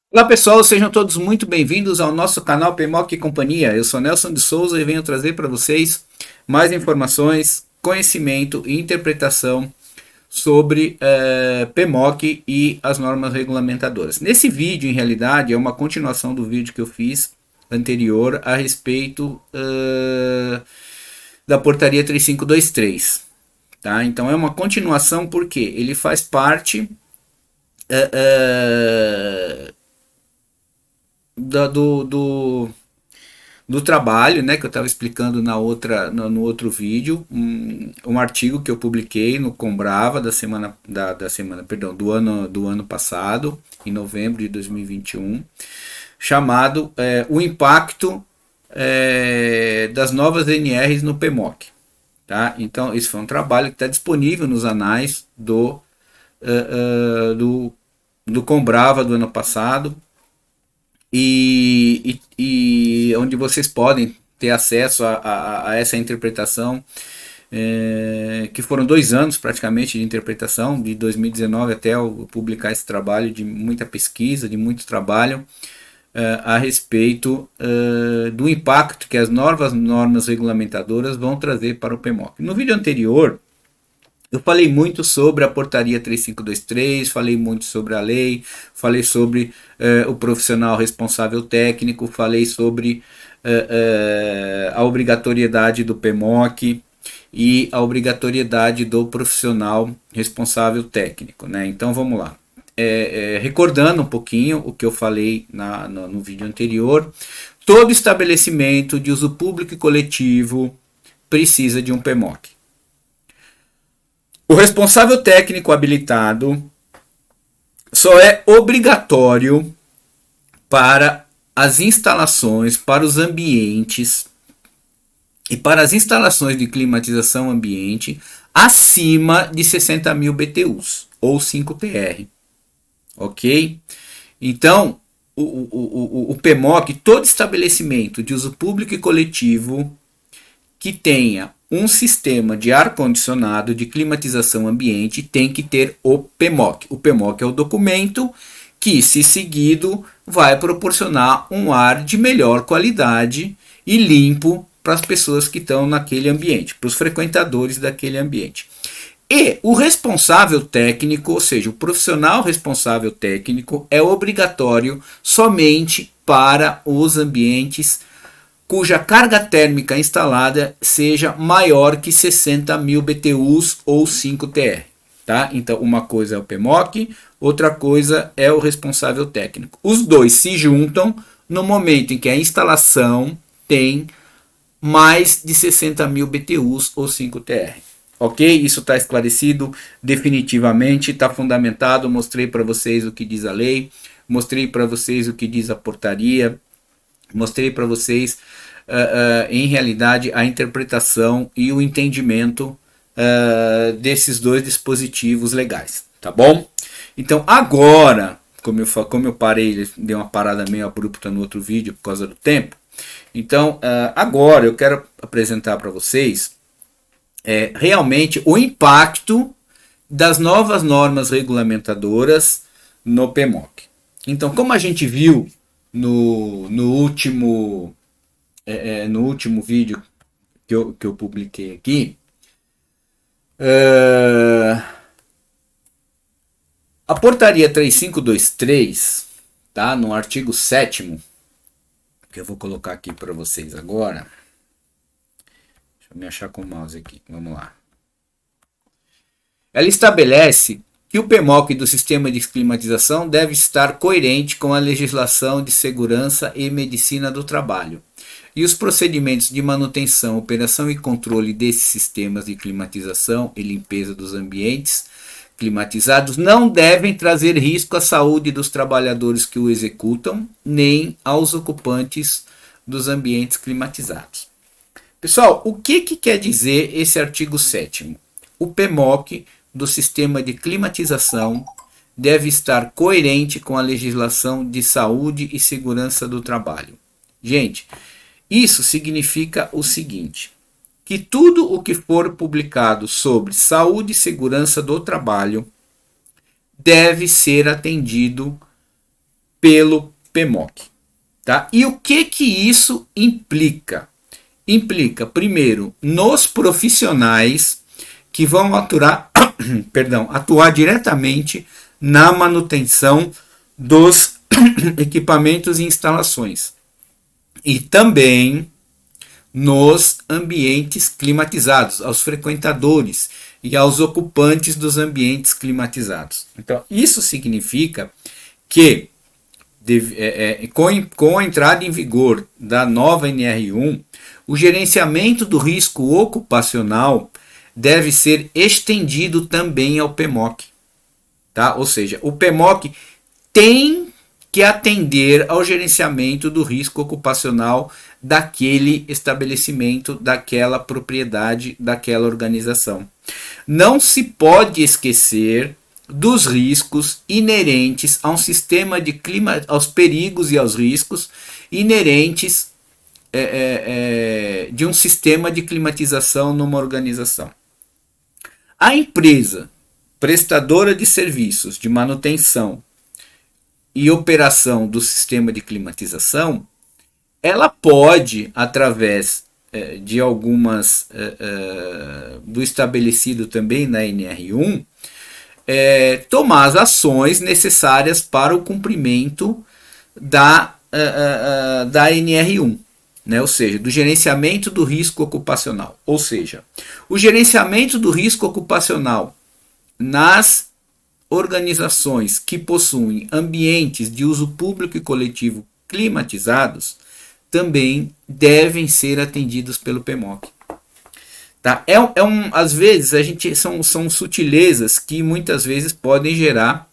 Olá pessoal, sejam todos muito bem-vindos ao nosso canal PMOC e Companhia. Eu sou Nelson de Souza e venho trazer para vocês mais informações, conhecimento e interpretação sobre PMOC e as normas regulamentadoras. Nesse vídeo, em realidade, é uma continuação do vídeo que eu fiz anterior a respeito da portaria 3523. Tá? Então é uma continuação porque ele faz parte uh, uh, do trabalho, né, que eu estava explicando no outro vídeo, um artigo que eu publiquei no Combrava perdão, do ano passado, em novembro de 2021, chamado O Impacto das Novas NRs no PMOC. Tá? Então, esse foi um trabalho que está disponível nos anais do Combrava do ano passado, e onde vocês podem ter acesso a essa interpretação, que foram 2 anos praticamente de interpretação, de 2019 até eu publicar esse trabalho, de muita pesquisa, de muito trabalho a respeito do impacto que as novas normas regulamentadoras vão trazer para o PMOC. No vídeo anterior, eu falei muito sobre a portaria 3523, falei muito sobre a lei, falei sobre o profissional responsável técnico, falei sobre a obrigatoriedade do PMOC e a obrigatoriedade do profissional responsável técnico. Né? Então vamos lá. Recordando um pouquinho o que eu falei no vídeo anterior, todo estabelecimento de uso público e coletivo precisa de um PMOC. O responsável técnico habilitado só é obrigatório para as instalações, para os ambientes e para as instalações de climatização ambiente acima de 60 mil BTUs ou 5TR. Ok? Então, o PMOC, todo estabelecimento de uso público e coletivo que tenha um sistema de ar-condicionado, de climatização ambiente, tem que ter o PMOC. O PMOC é o documento que, se seguido, vai proporcionar um ar de melhor qualidade e limpo para as pessoas que estão naquele ambiente, para os frequentadores daquele ambiente. E o responsável técnico, ou seja, o profissional responsável técnico, é obrigatório somente para os ambientes cuja carga térmica instalada seja maior que 60 mil BTUs ou 5TR. Tá? Então, uma coisa é o PMOC, outra coisa é o responsável técnico. Os dois se juntam no momento em que a instalação tem mais de 60 mil BTUs ou 5TR. Ok? Isso está esclarecido definitivamente, está fundamentado. Mostrei para vocês o que diz a lei, mostrei para vocês o que diz a portaria, mostrei para vocês, em realidade, a interpretação e o entendimento desses dois dispositivos legais, tá bom? Então, agora, como eu parei, dei uma parada meio abrupta no outro vídeo por causa do tempo, então, agora eu quero apresentar para vocês realmente o impacto das novas normas regulamentadoras no PMOC. Então, como a gente viu no último vídeo que eu publiquei aqui, a portaria 3523, tá, no artigo 7º, que eu vou colocar aqui para vocês agora. Deixa eu me achar com o mouse aqui, vamos lá. Ela estabelece que o PMOC do sistema de climatização deve estar coerente com a legislação de segurança e medicina do trabalho. E os procedimentos de manutenção, operação e controle desses sistemas de climatização e limpeza dos ambientes climatizados não devem trazer risco à saúde dos trabalhadores que o executam, nem aos ocupantes dos ambientes climatizados. Pessoal, o que quer dizer esse artigo 7º? O PMOC do sistema de climatização deve estar coerente com a legislação de saúde e segurança do trabalho. Gente, isso significa o seguinte, que tudo o que for publicado sobre saúde e segurança do trabalho deve ser atendido pelo PMOC. Tá? E o que isso implica? Implica, primeiro, nos profissionais que vão atuar diretamente na manutenção dos equipamentos e instalações. E também nos ambientes climatizados, aos frequentadores e aos ocupantes dos ambientes climatizados. Então, isso significa que, com a entrada em vigor da nova NR1, o gerenciamento do risco ocupacional deve ser estendido também ao PMOC. Tá? Ou seja, o PMOC tem que atender ao gerenciamento do risco ocupacional daquele estabelecimento, daquela propriedade, daquela organização. Não se pode esquecer dos riscos inerentes a um sistema de clima, aos perigos e aos riscos inerentes de um sistema de climatização numa organização. A empresa prestadora de serviços de manutenção e operação do sistema de climatização, ela pode, através de algumas do estabelecido também na NR1, tomar as ações necessárias para o cumprimento da NR1, né? Ou seja, do gerenciamento do risco ocupacional. Ou seja, o gerenciamento do risco ocupacional nas organizações que possuem ambientes de uso público e coletivo climatizados também devem ser atendidos pelo PMOC. Tá? Às vezes são sutilezas que muitas vezes podem gerar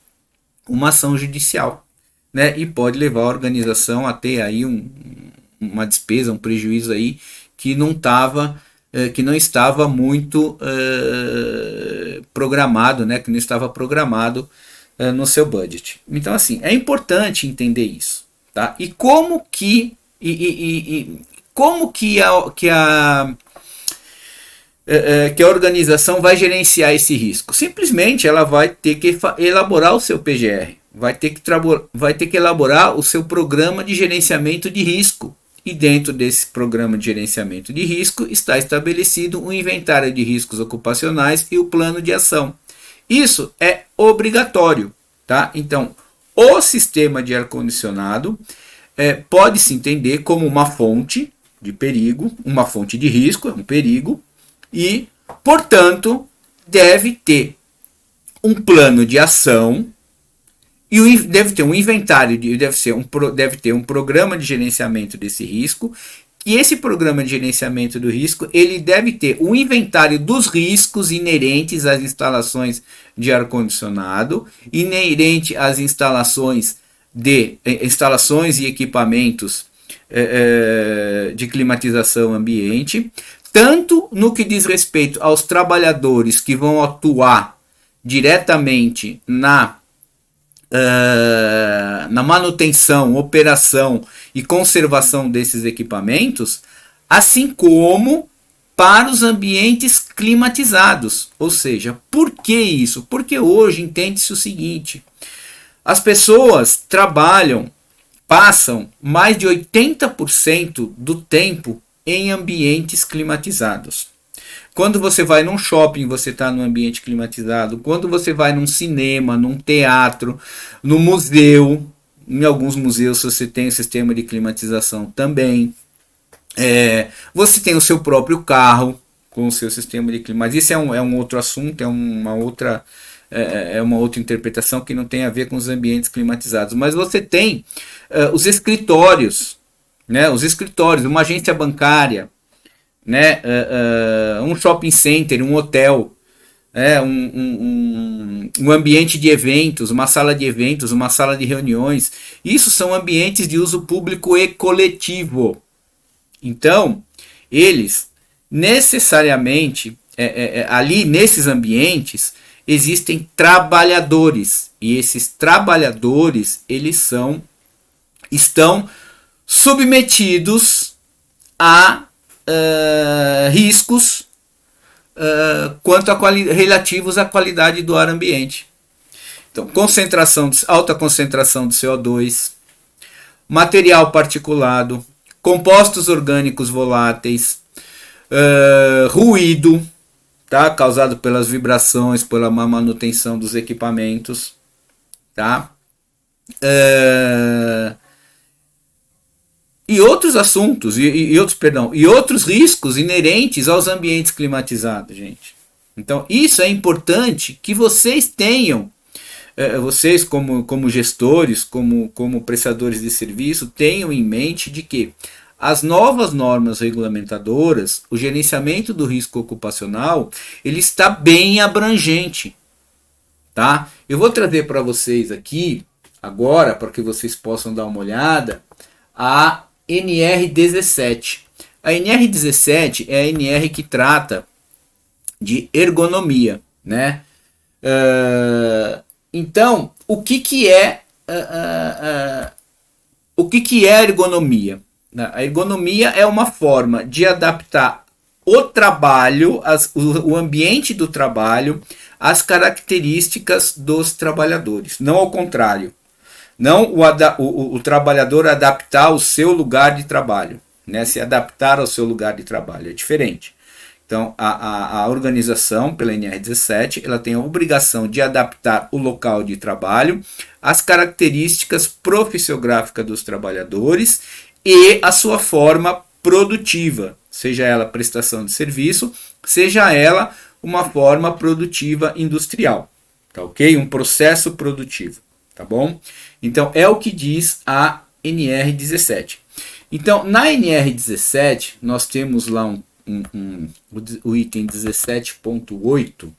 uma ação judicial, né? E pode levar a organização a ter aí uma despesa, um prejuízo aí que não estava muito programado, né? Que não estava programado no seu budget. Então, assim, é importante entender isso, tá? E como que a organização vai gerenciar esse risco? Simplesmente ela vai ter que elaborar o seu PGR, vai ter que elaborar o seu programa de gerenciamento de risco. E dentro desse programa de gerenciamento de risco está estabelecido um inventário de riscos ocupacionais e o plano de ação. Isso é obrigatório, tá? Então, o sistema de ar-condicionado pode se entender como uma fonte de perigo, uma fonte de risco, um perigo, e, portanto, deve ter um plano de ação e deve ter um inventário, deve ter um programa de gerenciamento desse risco. E esse programa de gerenciamento do risco, ele deve ter um inventário dos riscos inerentes às instalações de ar-condicionado, inerente às instalações e equipamentos de climatização ambiente, tanto no que diz respeito aos trabalhadores que vão atuar diretamente na manutenção, operação e conservação desses equipamentos, assim como para os ambientes climatizados. Ou seja, por que isso? Porque hoje entende-se o seguinte: as pessoas passam mais de 80% do tempo em ambientes climatizados. Quando você vai num shopping, você está num ambiente climatizado. Quando você vai num cinema, num teatro, no museu, em alguns museus você tem o sistema de climatização também. Você tem o seu próprio carro com o seu sistema de climatização. Isso é um outro assunto, é uma outra interpretação que não tem a ver com os ambientes climatizados. Mas você tem os escritórios, né? Uma agência bancária, né? Um shopping center, um hotel, um ambiente de eventos, uma sala de eventos, uma sala de reuniões. Isso são ambientes de uso público e coletivo. Então, eles necessariamente, ali nesses ambientes, existem trabalhadores. E esses trabalhadores, eles estão submetidos a riscos relativos à qualidade do ar ambiente. Então, alta concentração de CO2, material particulado, compostos orgânicos voláteis, ruído, tá? Causado pelas vibrações, pela má manutenção dos equipamentos, tá? E outros assuntos, e outros riscos inerentes aos ambientes climatizados, gente. Então, isso é importante que vocês tenham, vocês como gestores, como prestadores de serviço, tenham em mente de que as novas normas regulamentadoras, o gerenciamento do risco ocupacional, ele está bem abrangente, tá? Eu vou trazer para vocês aqui, agora, para que vocês possam dar uma olhada, a NR17. A NR17 é a NR que trata de ergonomia, né? Então, o que é ergonomia? A ergonomia é uma forma de adaptar o trabalho, o ambiente do trabalho, às características dos trabalhadores, não ao contrário. Não o trabalhador adaptar o seu lugar de trabalho, né? Se adaptar ao seu lugar de trabalho, é diferente. Então, a organização, pela NR17, ela tem a obrigação de adaptar o local de trabalho às características profissiográficas dos trabalhadores e a sua forma produtiva, seja ela prestação de serviço, seja ela uma forma produtiva industrial, tá ok? Um processo produtivo, tá bom? Então, é o que diz a NR17. Então, na NR17, nós temos lá o item 17.8. Vou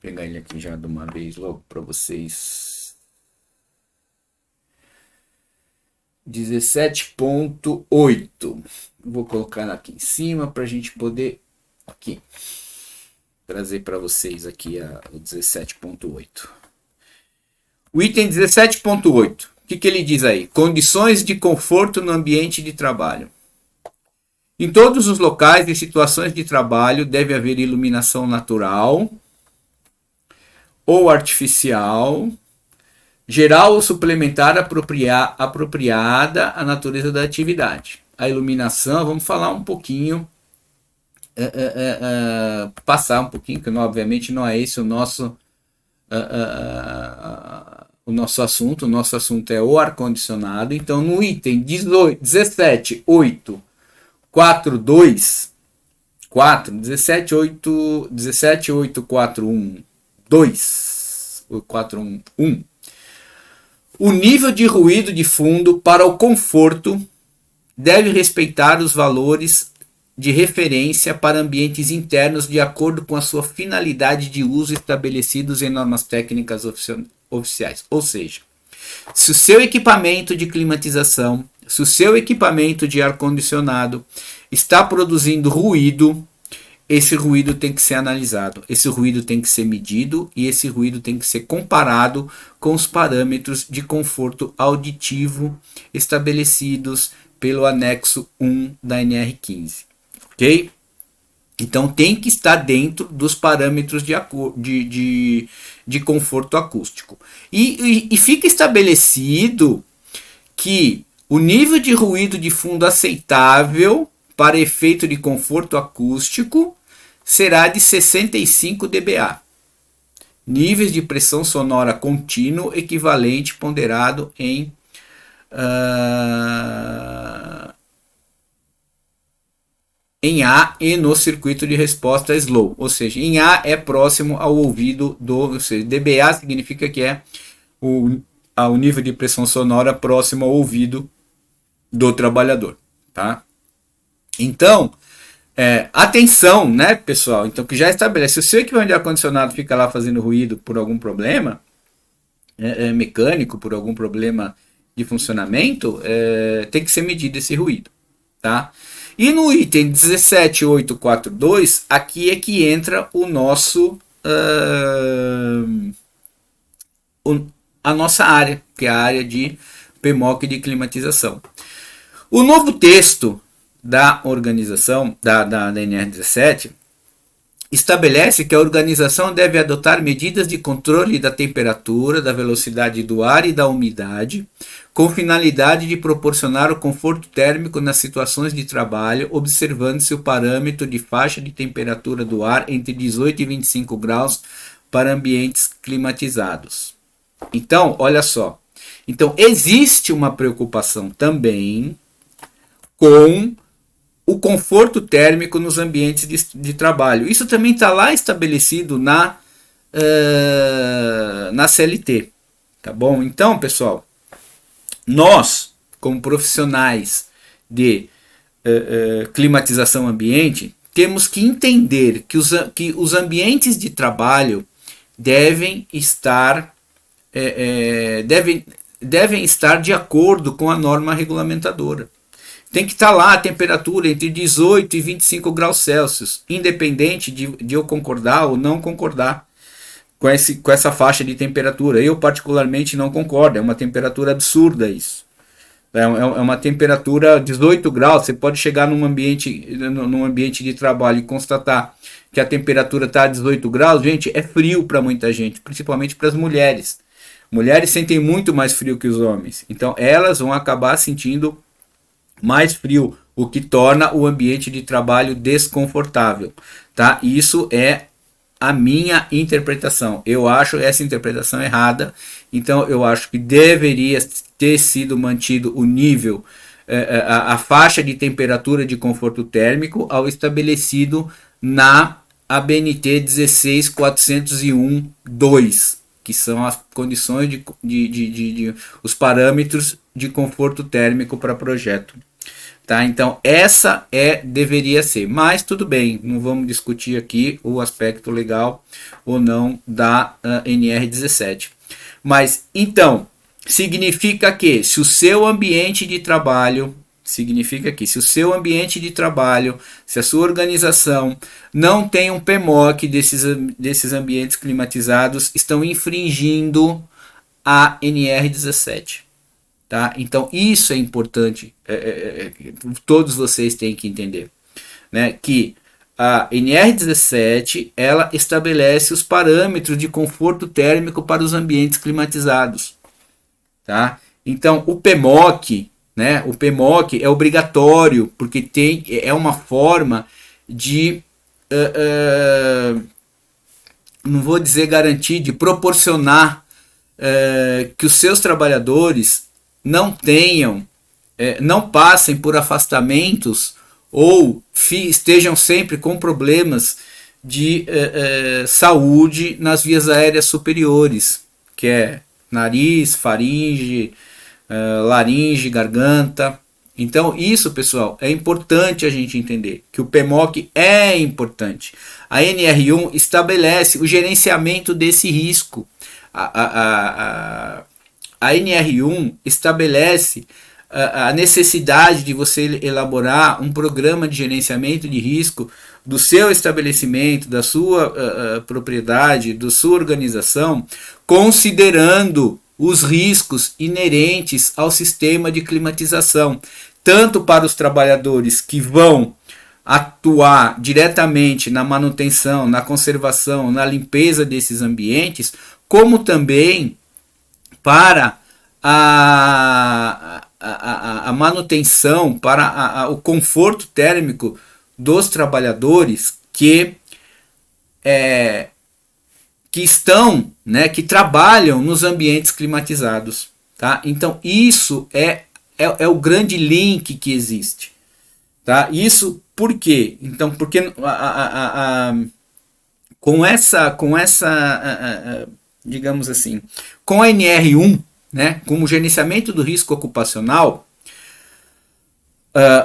pegar ele aqui já de uma vez logo para vocês. 17.8. Vou colocar aqui em cima para a gente poder aqui trazer para vocês aqui o 17.8. O item 17.8, o que ele diz aí? Condições de conforto no ambiente de trabalho. Em todos os locais e situações de trabalho deve haver iluminação natural ou artificial, geral ou suplementar apropriada à natureza da atividade. A iluminação, vamos falar um pouquinho, passar um pouquinho, que obviamente não é esse o nosso assunto. O nosso assunto é o ar-condicionado. Então, no item 17.842, 17.841.2, o nível de ruído de fundo para o conforto deve respeitar os valores de referência para ambientes internos de acordo com a sua finalidade de uso estabelecidos em normas técnicas oficiais. Ou seja, se o seu equipamento de climatização, se o seu equipamento de ar-condicionado está produzindo ruído, esse ruído tem que ser analisado, esse ruído tem que ser medido e esse ruído tem que ser comparado com os parâmetros de conforto auditivo estabelecidos pelo anexo 1 da NR15, ok? Então tem que estar dentro dos parâmetros de conforto acústico. E fica estabelecido que o nível de ruído de fundo aceitável para efeito de conforto acústico será de 65 dBA. Níveis de pressão sonora contínuo equivalente ponderado em A e no circuito de resposta slow, ou seja, em A é próximo ao ouvido ou seja, dBA significa que é o nível de pressão sonora próximo ao ouvido do trabalhador, tá? Então, atenção, né, pessoal? Então, que já estabelece, se o seu equipamento de ar-condicionado fica lá fazendo ruído por algum problema mecânico, por algum problema de funcionamento, tem que ser medido esse ruído, tá? E no item 17842, aqui é que entra o nosso a nossa área, que é a área de PMOC de climatização. O novo texto da organização, da NR17, estabelece que a organização deve adotar medidas de controle da temperatura, da velocidade do ar e da umidade, com finalidade de proporcionar o conforto térmico nas situações de trabalho, observando-se o parâmetro de faixa de temperatura do ar entre 18 e 25 graus para ambientes climatizados. Então, olha só. Então, existe uma preocupação também com o conforto térmico nos ambientes de trabalho. Isso também está lá estabelecido na CLT. Tá bom? Então, pessoal, nós, como profissionais de climatização ambiente, temos que entender que os ambientes de trabalho devem estar de acordo com a norma regulamentadora. Tem que estar lá a temperatura entre 18 e 25 graus Celsius, independente de eu concordar ou não concordar com essa faixa de temperatura. Eu particularmente não concordo, é uma temperatura absurda isso. É uma temperatura 18 graus, você pode chegar num ambiente de trabalho e constatar que a temperatura está a 18 graus, gente, é frio para muita gente, principalmente para as mulheres. Mulheres sentem muito mais frio que os homens, então elas vão acabar sentindo mais frio, o que torna o ambiente de trabalho desconfortável, tá? Isso é a minha interpretação. Eu acho essa interpretação errada, então eu acho que deveria ter sido mantido o nível, a faixa de temperatura de conforto térmico ao estabelecido na ABNT 16401-2, que são as condições os parâmetros de conforto térmico para projeto. Tá? Então essa deveria ser, mas tudo bem, não vamos discutir aqui o aspecto legal ou não da NR17. Mas então significa que se o seu ambiente de trabalho, se a sua organização não tem um PMOC desses ambientes climatizados, estão infringindo a NR17. Tá? Então isso é importante, todos vocês têm que entender, né? Que a NR17 ela estabelece os parâmetros de conforto térmico para os ambientes climatizados. Tá? Então o PMOC, né? O PMOC é obrigatório porque é uma forma de, não vou dizer garantir, de proporcionar que os seus trabalhadores não passem por afastamentos ou estejam sempre com problemas de saúde nas vias aéreas superiores, que é nariz, faringe, laringe, garganta. Então isso, pessoal, é importante a gente entender que o PMOC é importante. A NR1 estabelece o gerenciamento desse risco. A NR1 estabelece a necessidade de você elaborar um programa de gerenciamento de risco do seu estabelecimento, da sua propriedade, da sua organização, considerando os riscos inerentes ao sistema de climatização, tanto para os trabalhadores que vão atuar diretamente na manutenção, na conservação, na limpeza desses ambientes, como também para a manutenção, para o conforto térmico dos trabalhadores que estão, né, que trabalham nos ambientes climatizados. Tá? Então isso é o grande link que existe. Tá? Isso por quê? Então, porque com essa digamos assim, com a NR1, né, com o gerenciamento do risco ocupacional,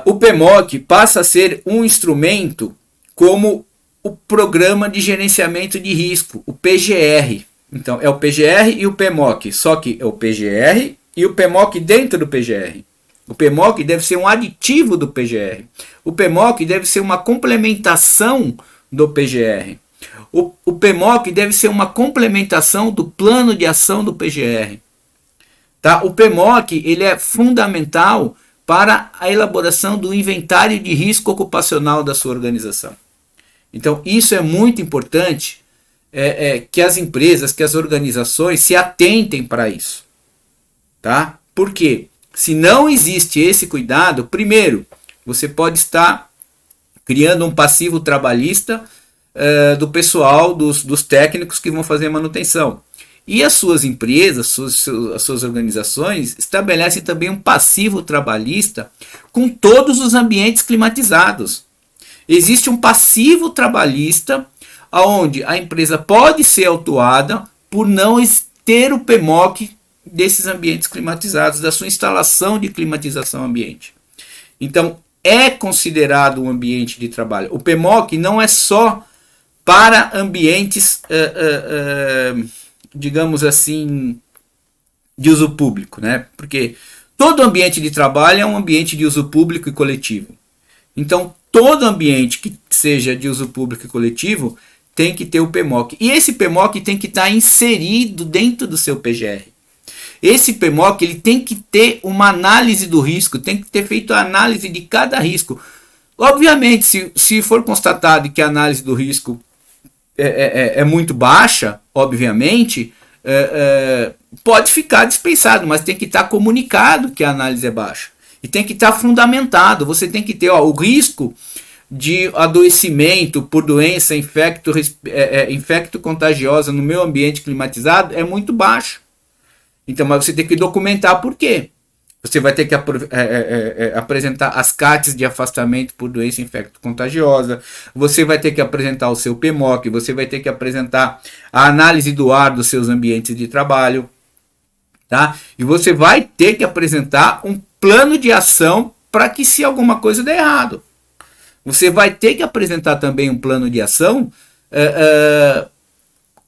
o PMOC passa a ser um instrumento como o Programa de Gerenciamento de Risco, o PGR. Então, é o PGR e o PMOC, só que é o PGR e o PMOC dentro do PGR. O PMOC deve ser um aditivo do PGR. O PMOC deve ser uma complementação do PGR. O PMOC deve ser uma complementação do plano de ação do PGR. Tá? O PMOC ele é fundamental para a elaboração do inventário de risco ocupacional da sua organização. Então isso é muito importante, que as empresas, que as organizações se atentem para isso, tá? Por quê? Se não existe esse cuidado, primeiro, você pode estar criando um passivo trabalhista do pessoal, dos técnicos que vão fazer manutenção. E as suas empresas, as suas organizações estabelecem também um passivo trabalhista com todos os ambientes climatizados. Existe um passivo trabalhista onde a empresa pode ser autuada por não ter o PMOC desses ambientes climatizados, da sua instalação de climatização ambiente. Então, é considerado um ambiente de trabalho. O PMOC não é só para ambientes, digamos assim, de uso público, né? Porque todo ambiente de trabalho é um ambiente de uso público e coletivo. Então, todo ambiente que seja de uso público e coletivo tem que ter o PMOC. E esse PMOC tem que estar inserido dentro do seu PGR. Esse PMOC ele tem que ter uma análise do risco, tem que ter feito a análise de cada risco. Obviamente, se for constatado que a análise do risco é muito baixa, obviamente, pode ficar dispensado, mas tem que estar comunicado que a análise é baixa. E tem que estar fundamentado. Você tem que ter o risco de adoecimento por doença infecto contagiosa no meio ambiente climatizado é muito baixo. Então, mas você tem que documentar por quê. Você vai ter que apresentar as CATs de afastamento por doença infecto-contagiosa, você vai ter que apresentar o seu PMOC, você vai ter que apresentar a análise do ar dos seus ambientes de trabalho, tá? E você vai ter que apresentar um plano de ação para que se alguma coisa der errado. Você vai ter que apresentar também um plano de ação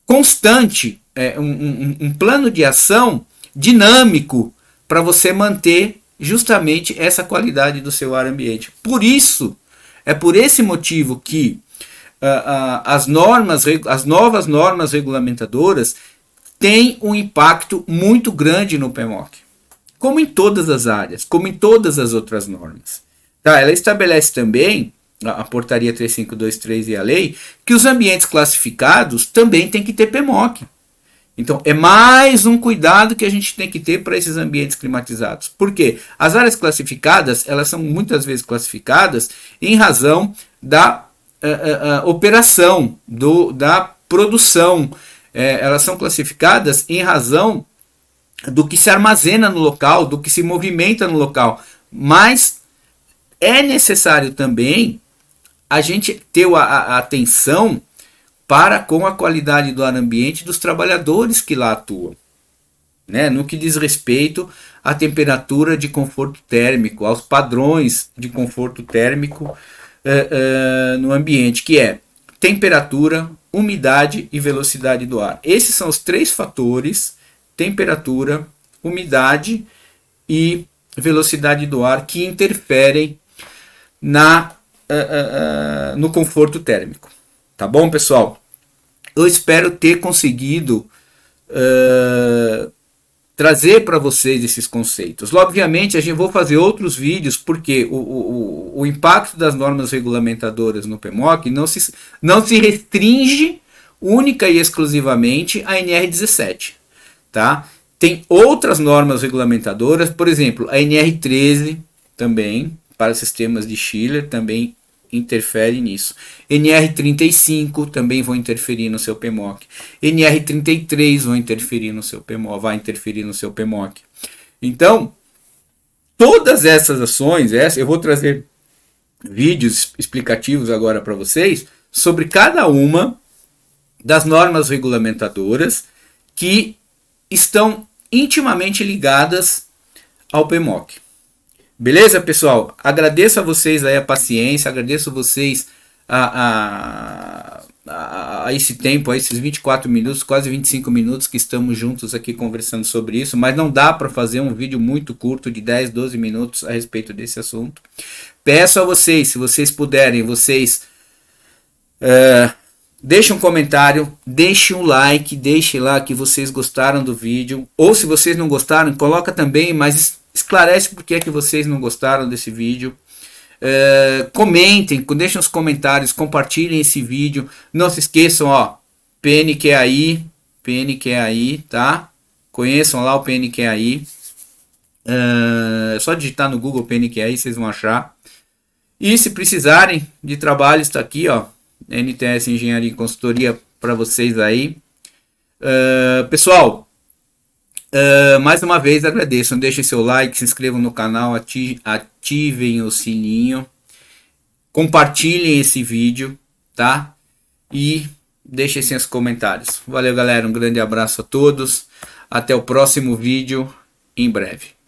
constante, um plano de ação dinâmico para você manter justamente essa qualidade do seu ar ambiente. Por isso, é por esse motivo que as novas normas regulamentadoras têm um impacto muito grande no PMOC, como em todas as áreas, como em todas as outras normas. Tá? Ela estabelece também, a portaria 3523 e a lei, que os ambientes classificados também têm que ter PMOC. Então, é mais um cuidado que a gente tem que ter para esses ambientes climatizados. Por quê? As áreas classificadas, elas são muitas vezes classificadas em razão da operação, da produção. Elas são classificadas em razão do que se armazena no local, do que se movimenta no local. Mas é necessário também a gente ter a atenção para com a qualidade do ar ambiente dos trabalhadores que lá atuam, né? No que diz respeito à temperatura de conforto térmico, aos padrões de conforto térmico no ambiente, que é temperatura, umidade e velocidade do ar. Esses são os três fatores, temperatura, umidade e velocidade do ar, que interferem no conforto térmico. Tá bom, pessoal? Eu espero ter conseguido trazer para vocês esses conceitos. Obviamente, a gente vai fazer outros vídeos, porque o impacto das normas regulamentadoras no PMOC não se restringe única e exclusivamente à NR17. Tá? Tem outras normas regulamentadoras, por exemplo, a NR13 também, para sistemas de chiller, também interfere nisso. NR35 também vão interferir no seu PMOC. NR33 vai interferir no seu PMOC. Então, todas essas ações, eu vou trazer vídeos explicativos agora para vocês sobre cada uma das normas regulamentadoras que estão intimamente ligadas ao PMOC. Beleza, pessoal? Agradeço a vocês aí a paciência, agradeço a vocês a esse tempo, a esses 24 minutos, quase 25 minutos que estamos juntos aqui conversando sobre isso, mas não dá para fazer um vídeo muito curto de 10, 12 minutos a respeito desse assunto. Peço a vocês, se vocês puderem, deixem um comentário, deixem um like, deixem lá que vocês gostaram do vídeo, ou se vocês não gostaram, coloca também, mas esclarece por que é que vocês não gostaram desse vídeo. Comentem, deixem os comentários, compartilhem esse vídeo. Não se esqueçam, ó, PNQAI, PNQAI, tá? Conheçam lá o PNQAI. É só digitar no Google PNQAI, vocês vão achar. E se precisarem de trabalho, está aqui, ó, NTS Engenharia e Consultoria para vocês aí. Pessoal, mais uma vez agradeço. Deixem seu like, se inscrevam no canal, ativem o sininho, compartilhem esse vídeo, tá? E deixem seus comentários. Valeu, galera. Um grande abraço a todos. Até o próximo vídeo, em breve.